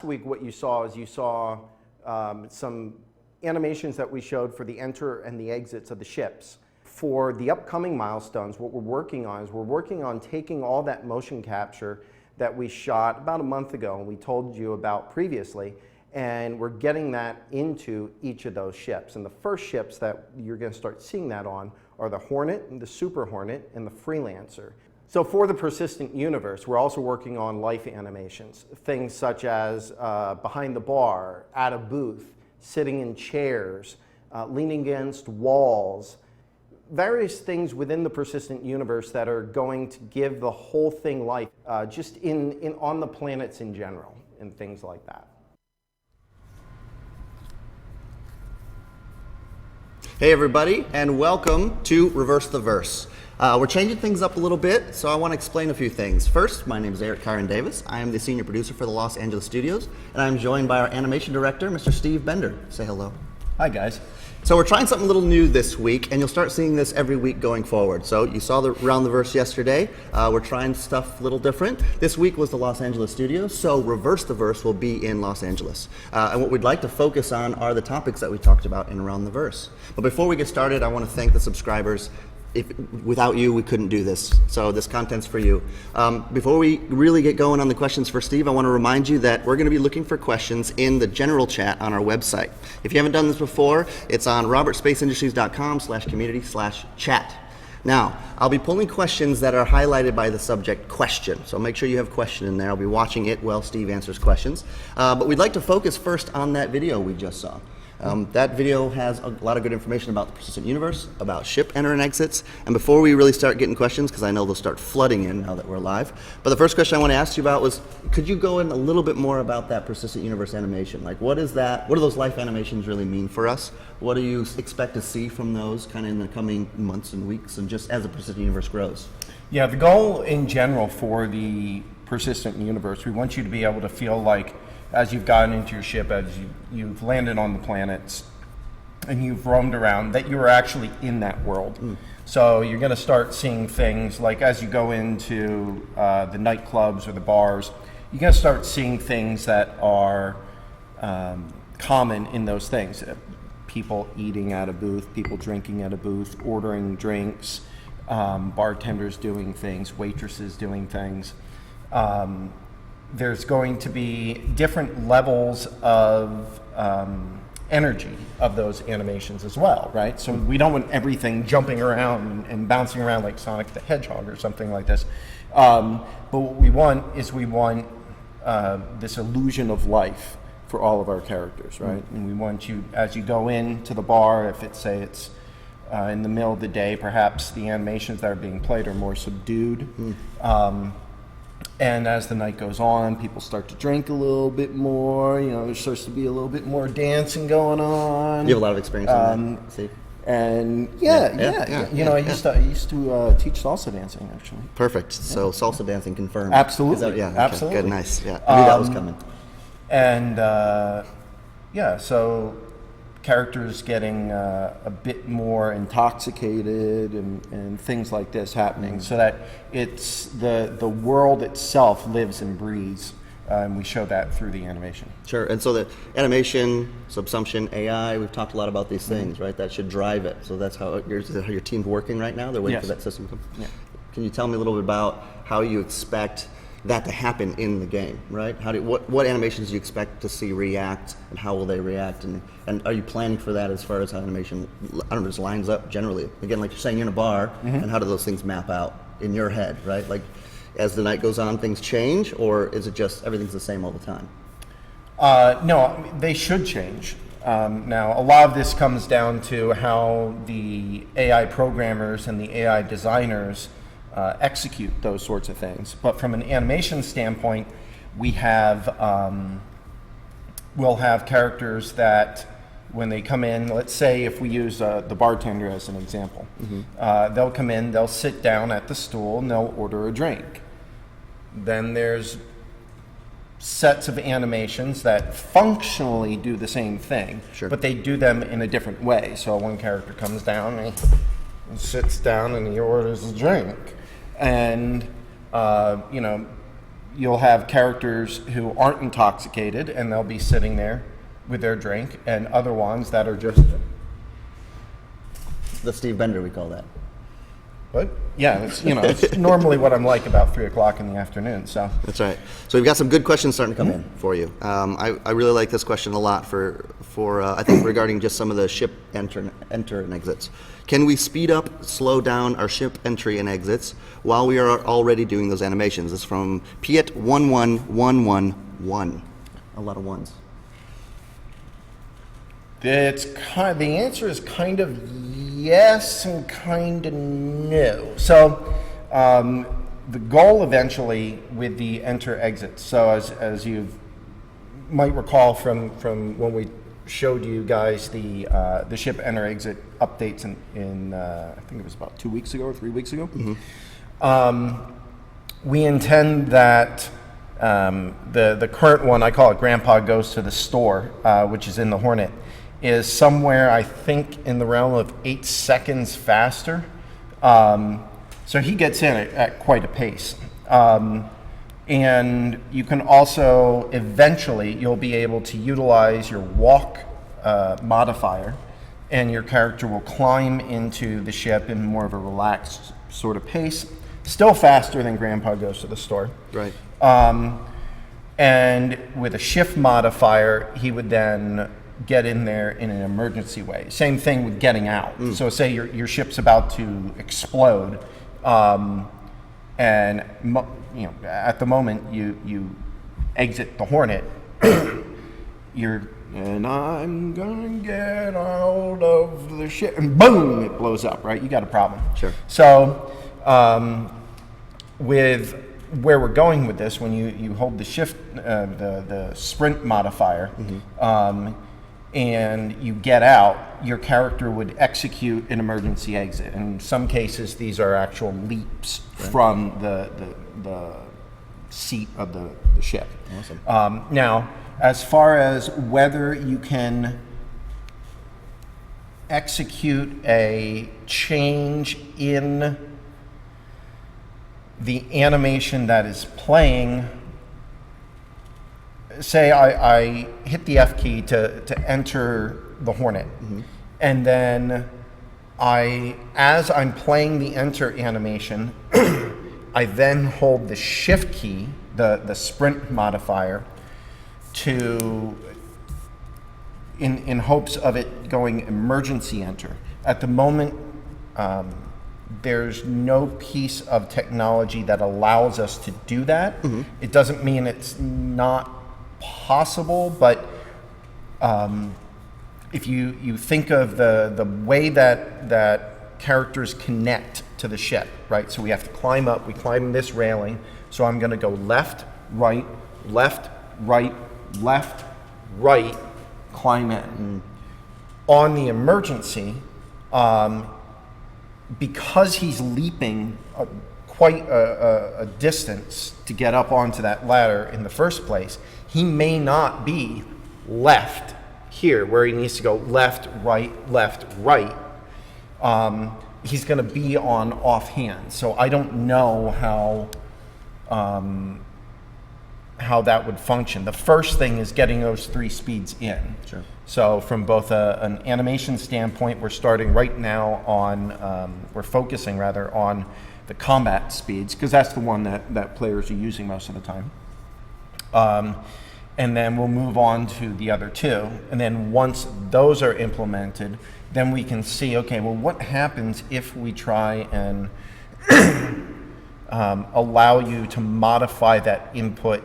Week what you saw is some animations that we showed for the enter and the exits of the ships. For the upcoming milestones, what we're working on is we're working on taking all that motion capture that we shot about a month ago and we told you about previously, and we're getting that into each of those ships. And the first ships that you're going to start seeing that on are the Hornet, the Super Hornet, and the Freelancer. So for the persistent universe, we're also working on life animations, things such as behind the bar, at a booth, sitting in chairs, leaning against walls, various things within the persistent universe that are going to give the whole thing life, just on the planets in general, and things like that. Hey everybody, and welcome to Reverse the Verse. We're changing things up a little bit, so I want to explain a few things. First, my name is Eric Kyron Davis. I am the senior producer for the Los Angeles studios, and I'm joined by our animation director, Mr. Steve Bender. Say hello. Hi guys. So we're trying something a little new this week, and you'll start seeing this every week going forward. So you saw the Around the Verse yesterday. We're trying stuff a little different. This week was the Los Angeles studios, so Reverse the Verse will be in Los Angeles. And what we'd like to focus on are the topics that we talked about in Around the Verse. But before we get started, I want to thank the subscribers. Without you, we couldn't do this. So this content's for you. Before we really get going on the questions for Steve, I want to remind you that we're going to be looking for questions in the general chat on our website. If you haven't done this before, it's on robertspaceindustriescom/community/chat. Now, I'll be pulling questions that are highlighted by the subject question. So make sure you have question in there. I'll be watching it while Steve answers questions. But we'd like to focus first on that video we just saw. That video has a lot of good information about the persistent universe, about ship enter and exits. And before we really start getting questions, because I know they'll start flooding in now that we're live, but the first question I want to ask you about was, could you go in a little bit more about that persistent universe animation? Like, what is that? What do those life animations really mean for us? What do you expect to see from those kind of in the coming months and weeks, and just as the persistent universe grows? Yeah, the goal in general for the persistent universe, we want you to be able to feel like as you've gotten into your ship, as you've landed on the planets and you've roamed around, that you're actually in that world. So you're going to start seeing things like as you go into the nightclubs or the bars, you're going to start seeing things that are common in those things. People eating at a booth, people drinking at a booth, ordering drinks, bartenders doing things, waitresses doing things. There's going to be different levels of energy of those animations as well, right? So we don't want everything jumping around and bouncing around like Sonic the Hedgehog or something like this. But what we want is this illusion of life for all of our characters, right? And we want you, as you go into the bar, if it's in the middle of the day, perhaps the animations that are being played are more subdued. And as the night goes on, people start to drink a little bit more. You know, there starts to be a little bit more dancing going on. You have a lot of experience in that, Steve. And yeah. You know, I used to teach salsa dancing, actually. Perfect. So salsa dancing confirmed. Absolutely. Okay. Absolutely. Good, nice. Yeah, I knew that was coming. And so characters getting a bit more intoxicated and things like this happening, so that it's the world itself lives and breathes, and we show that through the animation. Sure. And so the animation, subsumption, AI, we've talked a lot about these things, right? That should drive it. So that's how your team's working right now? They're waiting for that system to come? Yeah. Can you tell me a little bit about how you expect that to happen in the game, right? What animations do you expect to see react, and how will they react, and are you planning for that as far as how animation, I don't know, just lines up generally? Again, like you're saying, you're in a bar, and how do those things map out in your head, right? Like as the night goes on, things change, or is it just everything's the same all the time? No, they should change. Now, a lot of this comes down to how the AI programmers and the AI designers execute those sorts of things. But from an animation standpoint, we'll have characters that when they come in, let's say if we use the bartender as an example, they'll come in, they'll sit down at the stool, and they'll order a drink. Then there's sets of animations that functionally do the same thing, but they do them in a different way. So one character comes down, and he sits down, and he orders a drink. And, you'll have characters who aren't intoxicated, and they'll be sitting there with their drink, and other ones that are just... The Steve Bender, we call that. But yeah, it's, it's normally what I'm like about 3 o'clock in the afternoon. So That's right. So we've got some good questions starting to come in for you. I really like this question a lot for I think regarding just some of the ship enter and exits. Can we speed up, slow down our ship entry and exits while we are already doing those animations? This is from Piet11111. A lot of ones. the answer is kind of yes and kind of no. So the goal eventually with the enter exit. So as you might recall from when we showed you guys the ship enter exit updates in I think it was about 2 weeks ago or 3 weeks ago. Mm-hmm. We intend that the current one, I call it Grandpa Goes to the Store, which is in the Hornet, is somewhere I think in the realm of 8 seconds faster. So he gets in at quite a pace. And you can also, eventually, you'll be able to utilize your walk modifier, and your character will climb into the ship in more of a relaxed sort of pace, still faster than Grandpa Goes to the Store. Right. And with a shift modifier, he would then get in there in an emergency way. Same thing with getting out. So say your ship's about to explode, and at the moment you exit the Hornet, and I'm gonna get out of the ship, and boom, it blows up, right? You got a problem. Sure. So with where we're going with this, when you hold the shift, the sprint modifier, and you get out, your character would execute an emergency exit. In some cases, these are actual leaps from the seat of the ship. Awesome. Now, as far as whether you can execute a change in the animation that is playing, say I hit the F key to enter the Hornet, and then as I'm playing the enter animation, I then hold the shift key, the sprint modifier, in hopes of it going emergency enter. At the moment, there's no piece of technology that allows us to do that. It doesn't mean it's not possible, but if you think of the way that characters connect to the ship, right? So we have to climb up, we climb this railing, so I'm gonna go left, right, left, right, left, right, climb in. On the emergency, because he's leaping quite a distance to get up onto that ladder in the first place, he may not be left here where he needs to go left, right, he's going to be on offhand. So I don't know how that would function. The first thing is getting those 3 speeds in. Sure. So from both an animation standpoint, we're starting right now on, we're focusing rather on the combat speeds, because that's the one that players are using most of the time. And then we'll move on to the other 2. And then once those are implemented, then we can see, okay, well, what happens if we try and allow you to modify that input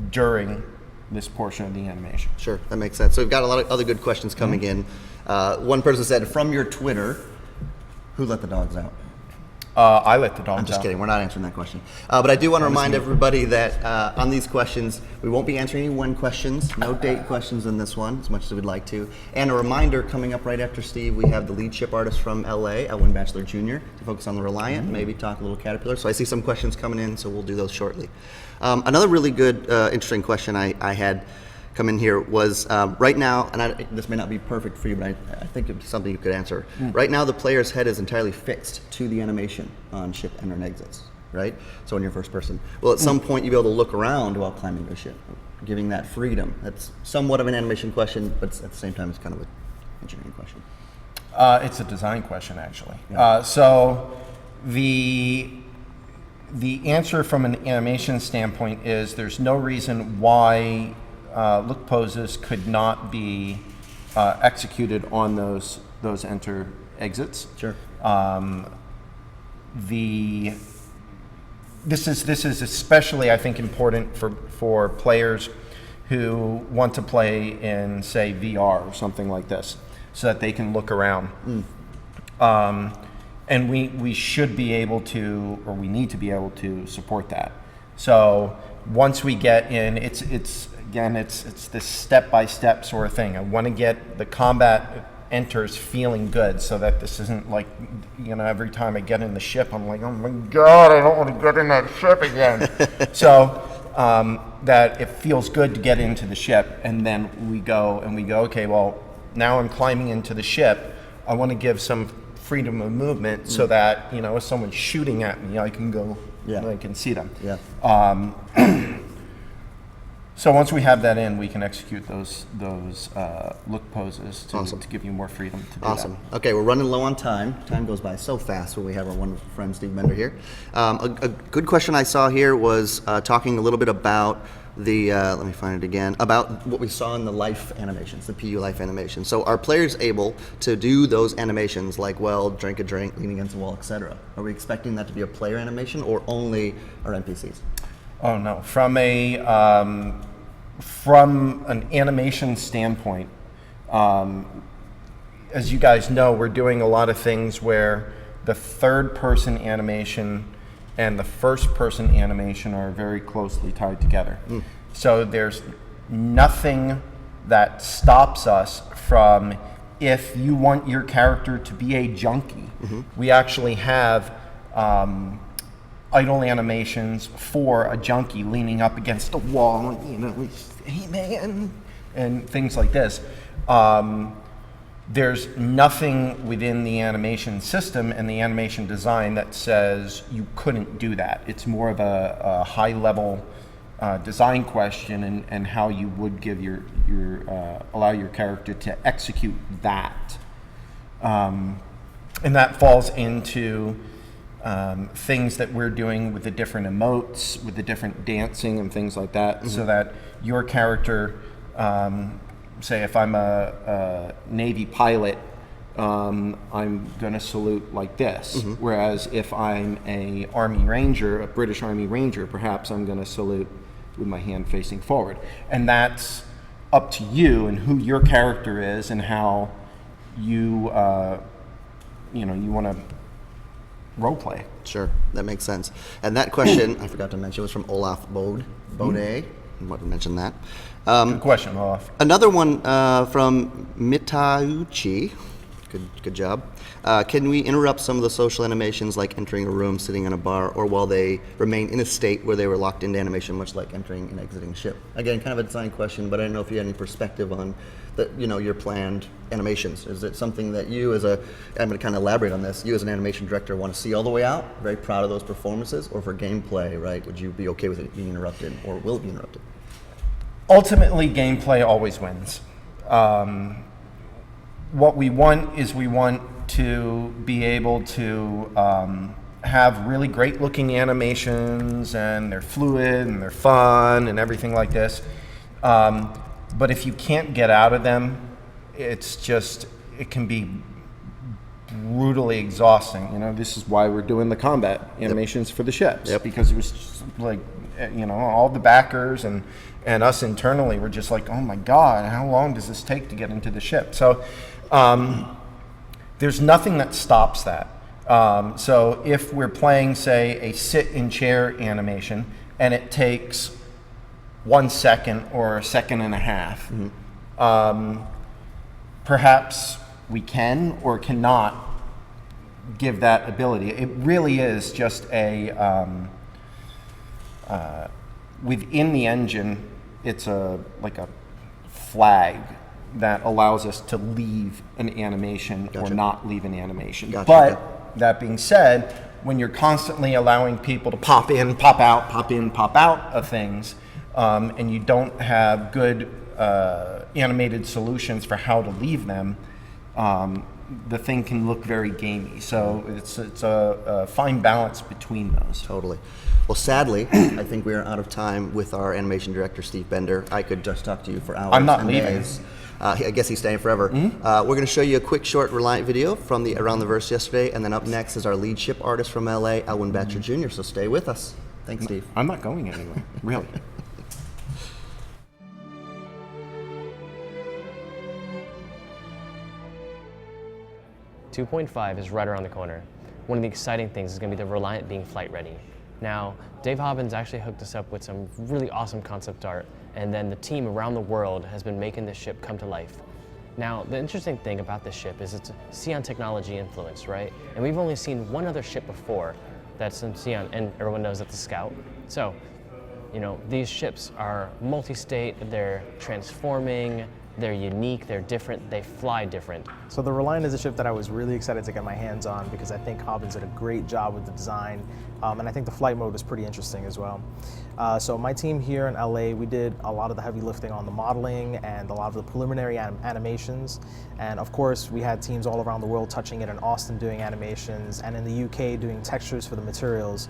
during this portion of the animation? Sure, that makes sense. So we've got a lot of other good questions coming in. One person said, from your Twitter, who let the dogs out? I let the dogs out. I'm just kidding, we're not answering that question. But I do want to remind everybody that on these questions, we won't be answering any one questions, no date questions in this one, as much as we'd like to. And a reminder, coming up right after Steve, we have the lead ship artist from LA, Elwin Batchelor Jr., to focus on the Reliant, maybe talk a little Caterpillar. So I see some questions coming in, so we'll do those shortly. Another really good, interesting question I had come in here was right now, and this may not be perfect for you, but I think it's something you could answer. Right now, the player's head is entirely fixed to the animation on ship enter and exits. right? So in your first person. Well, at some point you'll be able to look around while climbing your ship, giving that freedom. That's somewhat of an animation question, but at the same time it's kind of an engineering question. It's a design question, actually. So the answer from an animation standpoint is there's no reason why look poses could not be executed on those enter exits. Sure. This is especially, I think, important for players who want to play in, say, VR or something like this, so that they can look around. And we should be able to, or we need to be able to support that. So once we get in, it's this step-by-step sort of thing. I want to get the combat enters feeling good, so that this isn't like, every time I get in the ship, I'm like, oh my God, I don't want to get in that ship again. So that it feels good to get into the ship, and then we go, okay, well, now I'm climbing into the ship. I want to give some freedom of movement so that, if someone's shooting at me, I can go, I can see them. Yeah. So once we have that in, we can execute those look poses to give you more freedom to do Awesome. Okay, we're running low on time. Time goes by so fast when we have our wonderful friend Steve Bender here. A good question I saw here was talking a little bit about the, let me find it again, about what we saw in the life animations, the PU life animations. So are players able to do those animations like, well, drink a drink, lean against the wall, etc.? Are we expecting that to be a player animation or only our NPCs? Oh no, from an animation standpoint, as you guys know, we're doing a lot of things where the third-person animation and the first-person animation are very closely tied together. So there's nothing that stops us from, if you want your character to be a junkie, we actually have idle animations for a junkie leaning up against a wall, hey man, and things like this. There's nothing within the animation system and the animation design that says you couldn't do that. It's more of a high-level design question and how you would give allow your character to execute that. And that falls into things that we're doing with the different emotes, with the different dancing and things like that, so that your character, say if I'm a Navy pilot, I'm going to salute like this. Whereas if I'm a Army Ranger, a British Army Ranger, perhaps I'm going to salute with my hand facing forward. And that's up to you and who your character is and how you, you want to role play. Sure, that makes sense. And that question, I forgot to mention, was from Olaf Bode. I want to mention that. Good question, Olaf. Another one from Mitauchi. Good job. Can we interrupt some of the social animations, like entering a room, sitting in a bar, or while they remain in a state where they were locked into animation, much like entering and exiting ship? Again, kind of a design question, but I don't know if you had any perspective on your planned animations. Is it something that you, I'm going to kind of elaborate on this, you as an animation director want to see all the way out, very proud of those performances, or for gameplay, right, would you be okay with it being interrupted, or will it be interrupted? Ultimately, gameplay always wins. What we want is to be able to have really great looking animations, and they're fluid and they're fun and everything like this. But if you can't get out of them, it can be brutally exhausting. This is why we're doing the combat animations for the ships, because it was just like, all the backers and us internally were just like, oh my God, how long does this take to get into the ship? So there's nothing that stops that. So if we're playing, say, a sit-in-chair animation, and it takes 1 second or a second and a half, perhaps we can or cannot give that ability. It really is just within the engine, it's like a flag that allows us to leave an animation or not leave an animation. But that being said, when you're constantly allowing people to pop in, pop out, pop in, pop out of things, and you don't have good animated solutions for how to leave them, the thing can look very gamey. So it's a fine balance between those. Totally. Well, sadly, I think we are out of time with our animation director, Steve Bender. I could just talk to you for hours. I'm not and leaving. days. I guess he's staying forever. We're going to show you a quick short Reliant video from the Around the Verse yesterday, and then up next is our lead ship artist from LA, Elwin Batcher Jr., so stay with us. Thanks, Steve. I'm not going anywhere, really. 2.5 is right around the corner. One of the exciting things is going to be the Reliant being flight ready. Now, Dave Hobbins actually hooked us up with some really awesome concept art, and then the team around the world has been making this ship come to life. Now, the interesting thing about this ship is it's Xeon technology influence, right? And we've only seen one other ship before that's in Xeon, and everyone knows that's the Scout. So, you know, these ships are multi-state, they're transforming, they're unique, they're different, they fly different. So the Reliant is a ship that I was really excited to get my hands on because I think Hobbins did a great job with the design, and I think the flight mode was pretty interesting as well. So my team here in LA, we did a lot of the heavy lifting on the modeling and a lot of the preliminary animations. And of course, we had teams all around the world touching it, in Austin doing animations, and in the UK doing textures for the materials.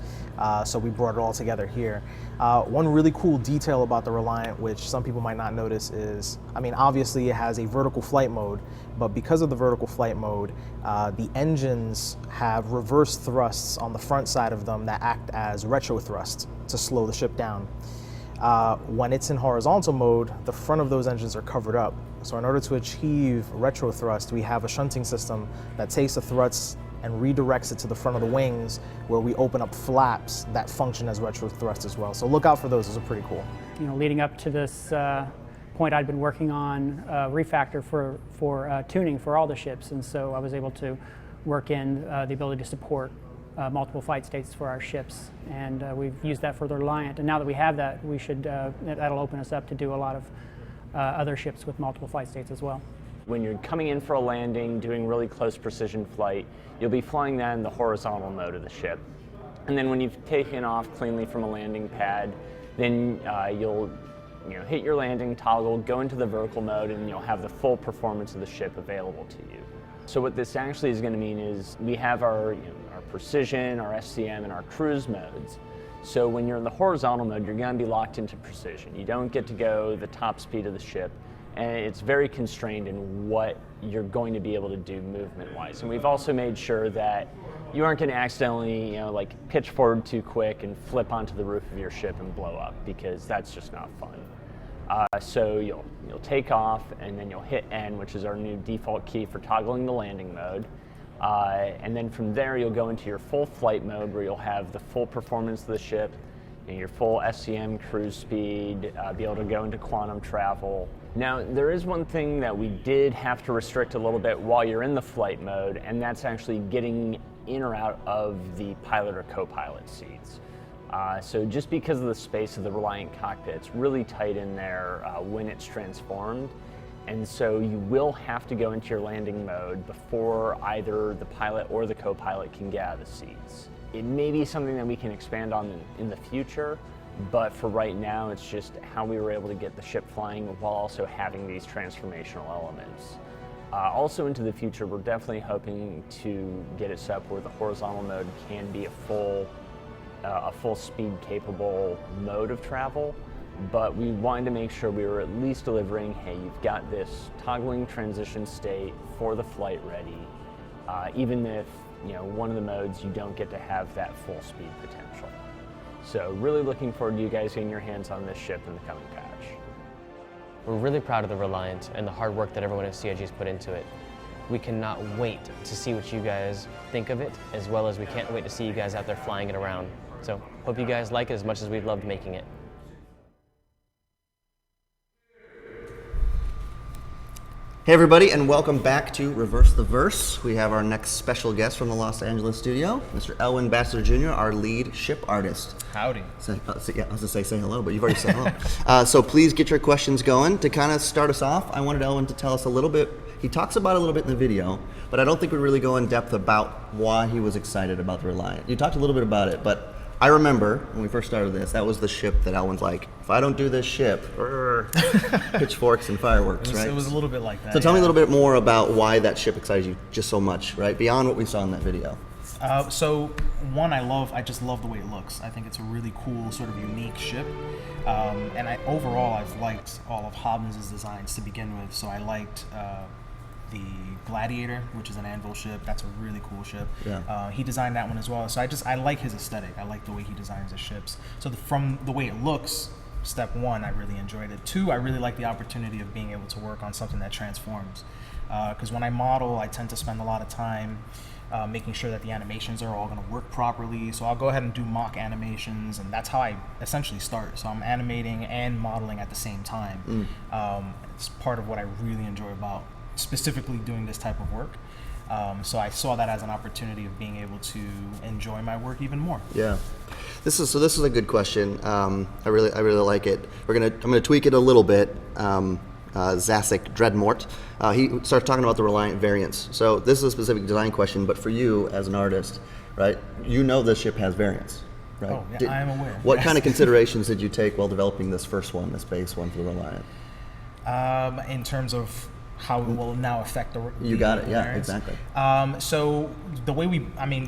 So we brought it all together here. One really cool detail about the Reliant, which some people might not notice, is, I mean, obviously it has a vertical flight mode, but because of the vertical flight mode, the engines have reverse thrusts on the front side of them that act as retro thrust to slow the ship down. When it's in horizontal mode, the front of those engines are covered up. So in order to achieve retro thrust, we have a shunting system that takes the thrusts and redirects it to the front of the wings, where we open up flaps that function as retro thrust as well. So look out for those, those are pretty cool. You know, leading up to this point, I'd been working on refactor for tuning for all the ships, and so I was able to work in the ability to support multiple flight states for our ships, and we've used that for the Reliant. And now that we have that, we should that'll open us up to do a lot of other ships with multiple flight states as well. When you're coming in for a landing, doing really close precision flight, you'll be flying that in the horizontal mode of the ship. And then when you've taken off cleanly from a landing pad, then you'll hit your landing toggle, go into the vertical mode, and you'll have the full performance of the ship available to you. So what this actually is going to mean is we have our precision, our SCM, and our cruise modes. So when you're in the horizontal mode, you're going to be locked into precision. You don't get to go the top speed of the ship, and it's very constrained in what you're going to be able to do movement-wise. And we've also made sure that you aren't going to accidentally, like pitch forward too quick and flip onto the roof of your ship and blow up, because that's just not fun. So you'll take off, and then you'll hit N, which is our new default key for toggling the landing mode. And then from there, you'll go into your full flight mode, where you'll have the full performance of the ship, and your full SCM cruise speed, be able to go into quantum travel. Now, there is one thing that we did have to restrict a little bit while you're in the flight mode, and that's actually getting in or out of the pilot or co-pilot seats. So just because of the space of the Reliant cockpit, it's really tight in there when it's transformed. And so you will have to go into your landing mode before either the pilot or the co-pilot can get out of the seats. It may be something that we can expand on in the future, but for right now, it's just how we were able to get the ship flying while also having these transformational elements. Also into the future, we're definitely hoping to get it set up where the horizontal mode can be a full speed capable mode of travel, but we wanted to make sure we were at least delivering, hey, you've got this toggling transition state for the flight ready, even if one of the modes you don't get to have that full speed potential. So really looking forward to you guys getting your hands on this ship in the coming patch. We're really proud of the Reliant and the hard work that everyone at CIG's put into it. We cannot wait to see what you guys think of it, as well as we can't wait to see you guys out there flying it around. So hope you guys like it as much as we've loved making it. Hey everybody, and welcome back to Reverse the Verse. We have our next special guest from the Los Angeles studio, Mr. Elwin Bassler Jr., our lead ship artist. Howdy. Yeah, I was going to say hello, but you've already said hello. So please get your questions going. To kind of start us off, I wanted Elwin to tell us a little bit. He talks about it a little bit in the video, but I don't think we really go in depth about why he was excited about the Reliant. You talked a little bit about it, but I remember when we first started this, that was the ship that Elwin's like, if I don't do this ship, pitchforks and fireworks, right? It was a little bit like that. So tell me a little bit more about why that ship excited you just so much, right? Beyond what we saw in that video. So one, I just love the way it looks. I think it's a really cool, sort of unique ship. And overall, I've liked all of Hobbins' designs to begin with. So I liked the Gladiator, which is an anvil ship. That's a really cool ship. Yeah. He designed that one as well. So I like his aesthetic. I like the way he designs his ships. So from the way it looks, step one, I really enjoyed it. Two, I really like the opportunity of being able to work on something that transforms. Because when I model, I tend to spend a lot of time making sure that the animations are all going to work properly. So I'll go ahead and do mock animations, and that's how I essentially start. So I'm animating and modeling at the same time. It's part of what I really enjoy about specifically doing this type of work. So I saw that as an opportunity of being able to enjoy my work even more. Yeah, this is a good question. I really like it. I'm gonna tweak it a little bit. Zasek Dreadmort, he starts talking about the Reliant variants. So this is a specific design question, but for you as an artist, right? You know this ship has variants, right? Oh, yeah, I am aware. What Yes. kind of considerations did you take while developing this first one, this base one for the Reliant? In terms of how it will now affect the You got it, yeah, variants. exactly. So the way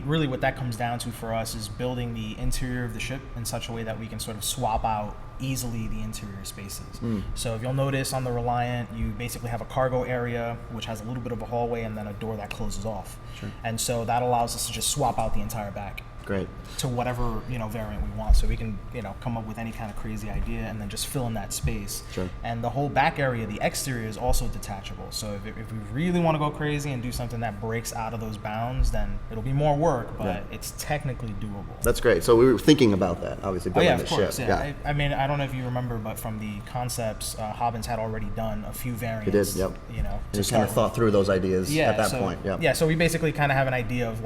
really what that comes down to for us is building the interior of the ship in such a way that we can sort of swap out easily the interior spaces. So if you'll notice on the Reliant, you basically have a cargo area, which has a little bit of a hallway and then a door that closes off. Sure. And so that allows us to just swap out the entire back Great. to whatever variant we want. So we can come up with any kind of crazy idea and then just fill in that space. Sure. And the whole back area, the exterior, is also detachable. So if we really want to go crazy and do something that breaks out of those bounds, then it'll be more work, but Yeah. it's technically doable. That's great. So we were thinking about that, obviously, Oh building yeah, the of course. ship. Yeah. I mean, I don't know if you remember, but from the concepts, Hobbins had already done a few variants. did, yep. To And just start kind of with. thought through those ideas at that so, point. Yeah. Yeah, so we basically kind of have an idea of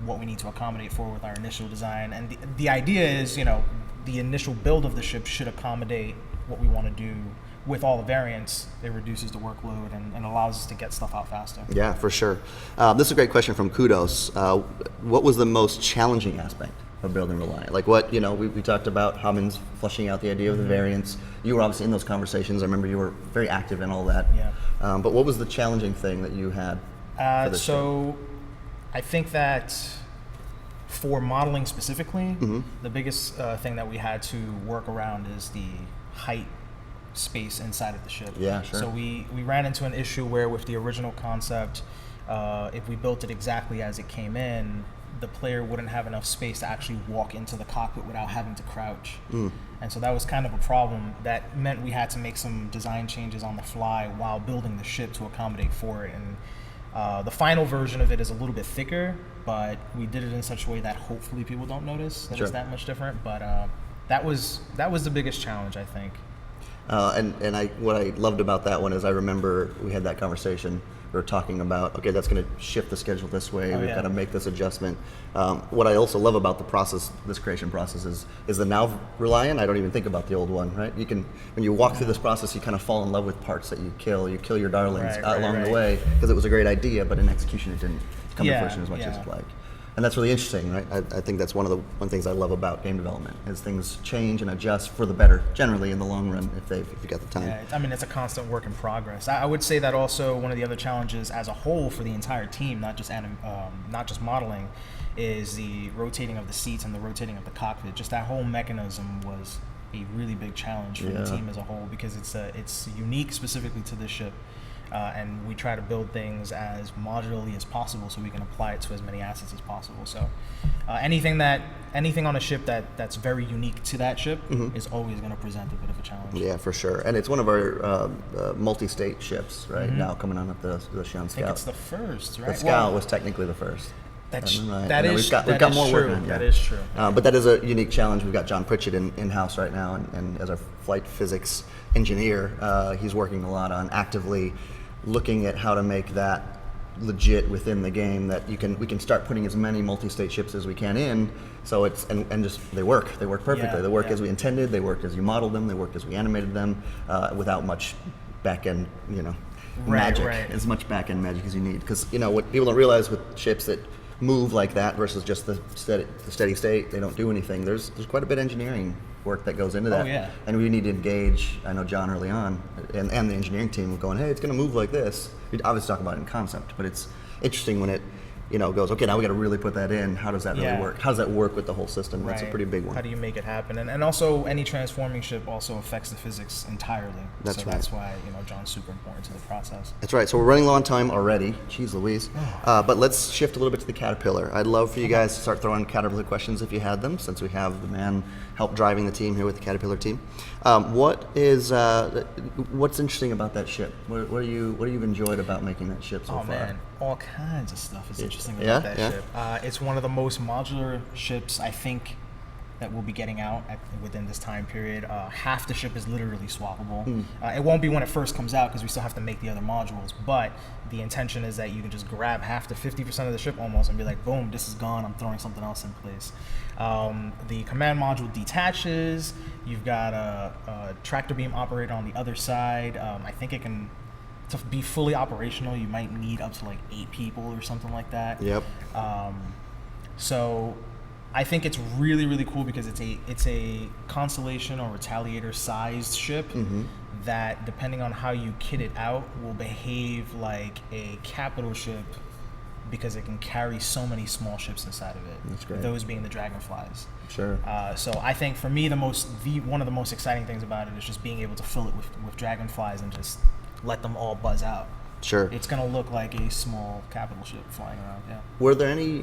what we need to accommodate for with our initial design. And the idea is, the initial build of the ship should accommodate what we want to do with all the variants. It reduces the workload and allows us to get stuff out faster. Yeah, for sure. This is a great question from Kudos. What was the most challenging aspect of building Reliant? Like what, we talked about Hobbins fleshing out the idea of the variants. You were obviously in those conversations. I remember you were very active in all that. Yeah. But what was the challenging thing that you had for this ship? I think that for modeling specifically, the biggest thing that we had to work around is the height space inside of the ship. Yeah, sure. So we ran into an issue where with the original concept, if we built it exactly as it came in, the player wouldn't have enough space to actually walk into the cockpit without having to crouch. And so that was kind of a problem. That meant we had to make some design changes on the fly while building the ship to accommodate for it. And the final version of it is a little bit thicker, but we did it in such a way that hopefully people don't notice that Sure. it's that much different. But that was the biggest challenge, I think. What I loved about that one is I remember we had that conversation. We were talking about, okay, that's going to shift the schedule this way. We've yeah. got to make this adjustment. What I also love about the process, this creation process, is the now Reliant. I don't even think about the old one, right? You can, when you walk through this process, you kind of fall in love with parts that you kill. You kill your darlings along the way because it was a great idea, but in execution it didn't come to fruition as much as you'd like. And that's really interesting, right? I think that's one of the things I love about game development is things change and adjust for the better, generally in the long run, if you got the time. Yeah, I mean, it's a constant work in progress. I would say that also one of the other challenges as a whole for the entire team, not just modeling, is the rotating of the seats and the rotating of the cockpit. Just that whole mechanism was a really big challenge for the team as a whole because it's unique specifically to this ship. And we try to build things as modularly as possible so we can apply it to as many assets as possible. So anything on a ship that's very unique to that ship is always going to present a bit of a challenge. Yeah, for sure. And it's one of our multi-state ships right now coming on up the Shan I think Scout. it's the first, right? The Scout was technically the first. That And is we've got more true. work on. That is true. But that is a unique challenge. We've got John Pritchett in-house right now, and as our flight physics engineer, he's working a lot on actively looking at how to make that legit within the game, that we can start putting as many multi-state ships as we can in, so it's and just they work perfectly. Yeah, They work yeah. as we intended, they work as you modeled them, they work as we animated them, without much back end, magic, right. as much back end magic as you need. Because what people don't realize with ships that move like that versus just the steady state, they don't do anything. There's quite a bit of engineering work that goes into that. Oh, yeah. And we need to engage, I know John early on, and the engineering team going, hey, it's going to move like this. We'd obviously talk about it in concept, but it's interesting when it goes, okay, now we got to really put that in. How does that really Yeah. work? How does that work with the whole system? That's a Right. pretty big one. How do you make it happen? And also, any transforming ship also affects the physics entirely. That's so right. that's why John's super important to the process. That's right. So we're running low on time already. Jeez Louise. But let's shift a little bit to the Caterpillar. I'd love for you guys to start throwing Caterpillar questions if you had them, since we have the man help driving the team here with the Caterpillar team. What's interesting about that ship? What do you've enjoyed about making that ship so Oh far? man, all kinds of stuff is interesting Yeah? about that Yeah? ship. It's one of the most modular ships I think that we'll be getting out within this time period. Half the ship is literally swappable. It won't be when it first comes out because we still have to make the other modules, but the intention is that you can just grab half to 50% of the ship almost and be like, boom, this is gone, I'm throwing something else in place. The command module detaches. You've got a tractor beam operator on the other side. I think it can, to be fully operational, you might need up to like 8 people or something like that. Yep. So I think it's really, really cool because it's a Constellation or Retaliator sized ship that, depending on how you kit it out, will behave like a capital ship because it can carry so many small ships inside of it. That's great. Those being the Dragonflies. Sure. So I think for me, one of the most exciting things about it is just being able to fill it with Dragonflies and just let them all buzz out. Sure. It's going to look like a small capital ship flying around, yeah. Were there any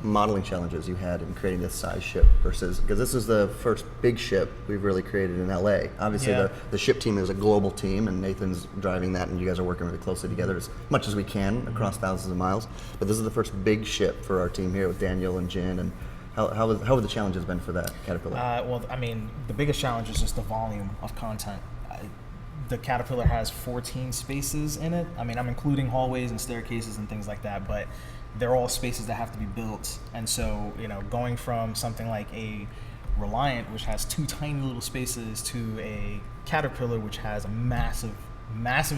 modeling challenges you had in creating this size ship versus, because this is the first big ship we've really created in LA. Obviously Yeah. the ship team is a global team and Nathan's driving that and you guys are working really closely together as much as we can across thousands of miles. But this is the first big ship for our team here with Daniel and Jen. And how have the challenges been for that Caterpillar? Well, I mean, the biggest challenge is just the volume of content. The Caterpillar has 14 spaces in it. I mean, I'm including hallways and staircases and things like that, but they're all spaces that have to be built. And so, going from something like a Reliant, which has 2 tiny little spaces, to a Caterpillar, which has massive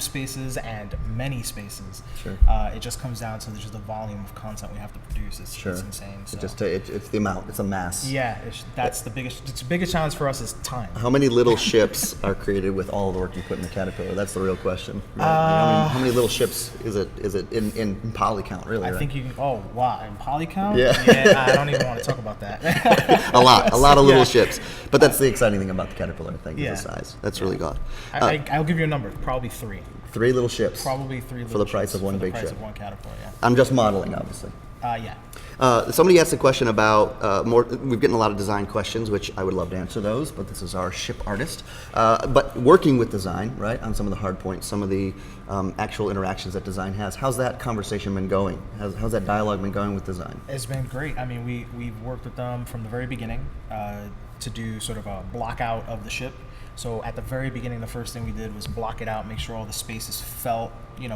spaces and many spaces. Sure. It just comes down to just the volume of content we have to produce. It's insane. So. It's the amount, it's a mass. Yeah, that's the biggest challenge for us is time. How many little ships are created with all the work you put in the Caterpillar? That's the real question. Right? How many little ships is it in poly count, really? I right? think you can, in poly count? Yeah. Yeah, I don't even want to talk about that. a lot of little Yeah. ships. But that's the exciting thing about the Caterpillar, I think, Yeah. is the size. That's really good. I'll give you a number, probably 3. 3 little ships. Probably 3 little For the price ships of one for the big price ship. of one Caterpillar, yeah. I'm just modeling, obviously. Yeah. Somebody asked a question about we've gotten a lot of design questions, which I would love to answer those, but this is our ship artist. But working with design, right, on some of the hard points, some of the actual interactions that design has, how's that conversation been going? How's that dialogue been going with design? It's been great. I mean, we've worked with them from the very beginning to do sort of a block out of the ship. So at the very beginning, the first thing we did was block it out, make sure all the spaces felt,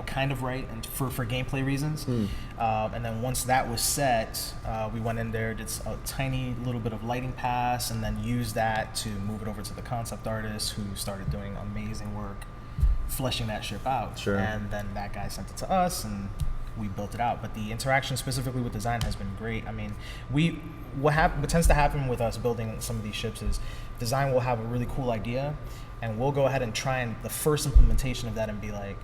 kind of right, and for gameplay reasons. And then once that was set, we went in there, did a tiny little bit of lighting pass, and then used that to move it over to the concept artist, who started doing amazing work fleshing that ship out. Sure. And then that guy sent it to us, and we built it out. But the interaction specifically with design has been great. I mean, what tends to happen with us building some of these ships is design will have a really cool idea, and we'll go ahead and try and the first implementation of that and be like,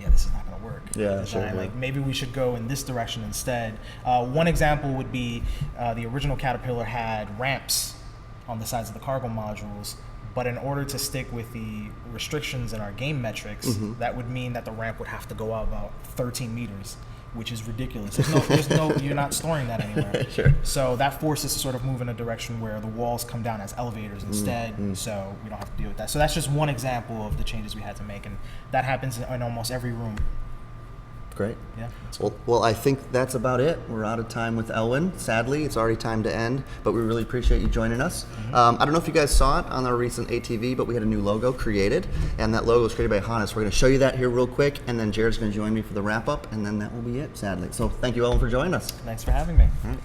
yeah, this is not going to work. Yeah, design, sure, yeah. like maybe we should go in this direction instead. One example would be the original Caterpillar had ramps on the sides of the cargo modules, but in order to stick with the restrictions in our game metrics, that would mean that the ramp would have to go out about 13 meters, which is ridiculous. You're not storing that anywhere. Sure. So that forces us to sort of move in a direction where the walls come down as elevators instead, so we don't have to deal with that. So that's just one example of the changes we had to make, and that happens in almost every room. Great. Yeah. Well, I think that's about it. We're out of time with Elwin. Sadly, it's already time to end, but we really appreciate you joining us. I don't know if you guys saw it on our recent ATV, but we had a new logo created, and that logo was created by Hannes. We're going to show you that here real quick, and then Jared's going to join me for the wrap-up, and then that will be it, sadly. So thank you, Elwin, for joining us. Thanks for having me. All right.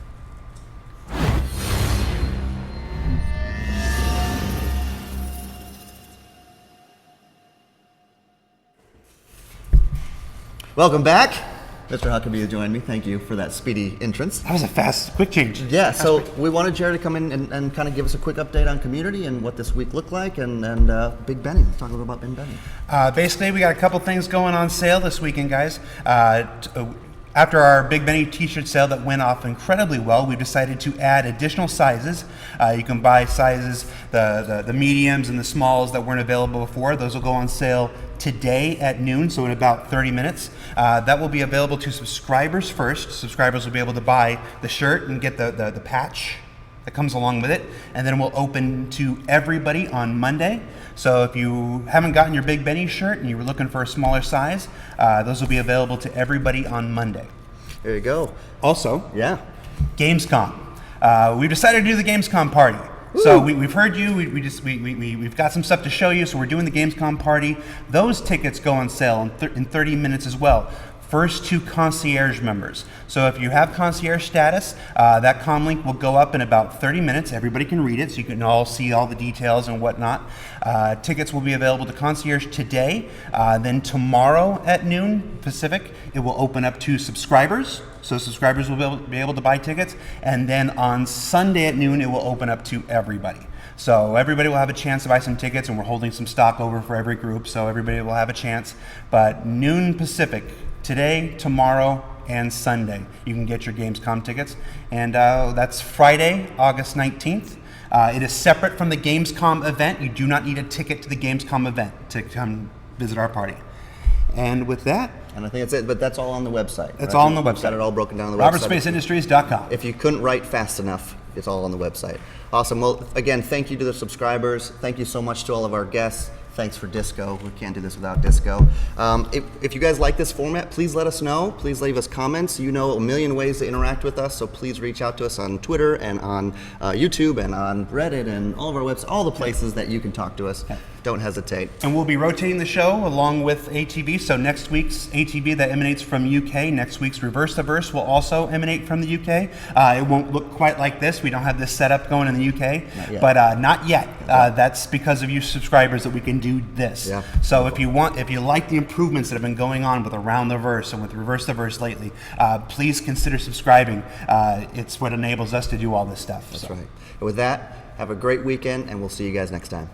Welcome back. Mr. Huckabee joined me. Thank you for that speedy entrance. That was a fast, quick change. Yeah, so we wanted Jared to come in and kind of give us a quick update on community and what this week looked like, and Big Benny. Let's talk a little about Big Benny. Basically, we got a couple things going on sale this weekend, guys. After our Big Benny t-shirt sale that went off incredibly well, we decided to add additional sizes. You can buy sizes, the mediums and the smalls that weren't available before. Those will go on sale today at noon, so in about 30 minutes. That will be available to subscribers first. Subscribers will be able to buy the shirt and get the patch that comes along with it, and then we'll open to everybody on Monday. So if you haven't gotten your Big Benny shirt and you were looking for a smaller size, those will be available to everybody on Monday. There you go. Also, Yeah. Gamescom. We've decided to do the Gamescom Party. So we've heard you. We've got some stuff to show you. So we're doing the Gamescom Party. Those tickets go on sale in 30 minutes as well. First to concierge members. So if you have concierge status, that comm link will go up in about 30 minutes. Everybody can read it, so you can all see all the details and whatnot. Tickets will be available to concierge today. Then tomorrow at noon Pacific, it will open up to subscribers. So subscribers will be able to buy tickets. And then on Sunday at noon, it will open up to everybody. So everybody will have a chance to buy some tickets, and we're holding some stock over for every group, so everybody will have a chance. But noon Pacific, today, tomorrow, and Sunday, you can get your Gamescom tickets. And that's Friday, August 19th. It is separate from the Gamescom event. You do not need a ticket to the Gamescom event to come visit our party. And with that, And I think that's it, but that's all on the website. It's right? all on the We've website. got it all broken down on the website. RobertSpaceIndustries.com. If you couldn't write fast enough, it's all on the website. Awesome. Well, again, thank you to the subscribers. Thank you so much to all of our guests. Thanks for Disco. We can't do this without Disco. If you guys like this format, please let us know. Please leave us comments. You know a million ways to interact with us, so please reach out to us on Twitter and on YouTube and on Reddit and all of our websites, all the places that you can talk to us. Don't hesitate. And we'll be rotating the show along with ATV. So next week's ATV that emanates from UK, next week's Reverse the Verse will also emanate from the UK. It won't look quite like this. We don't have this setup going in the UK, but not yet. That's because of you subscribers that we can do this. Yeah. So if you like the improvements that have been going on with Around the Verse and with Reverse the Verse lately, please consider subscribing. It's what enables us to do all this stuff. That's right. And with that, have a great weekend, and we'll see you guys next time.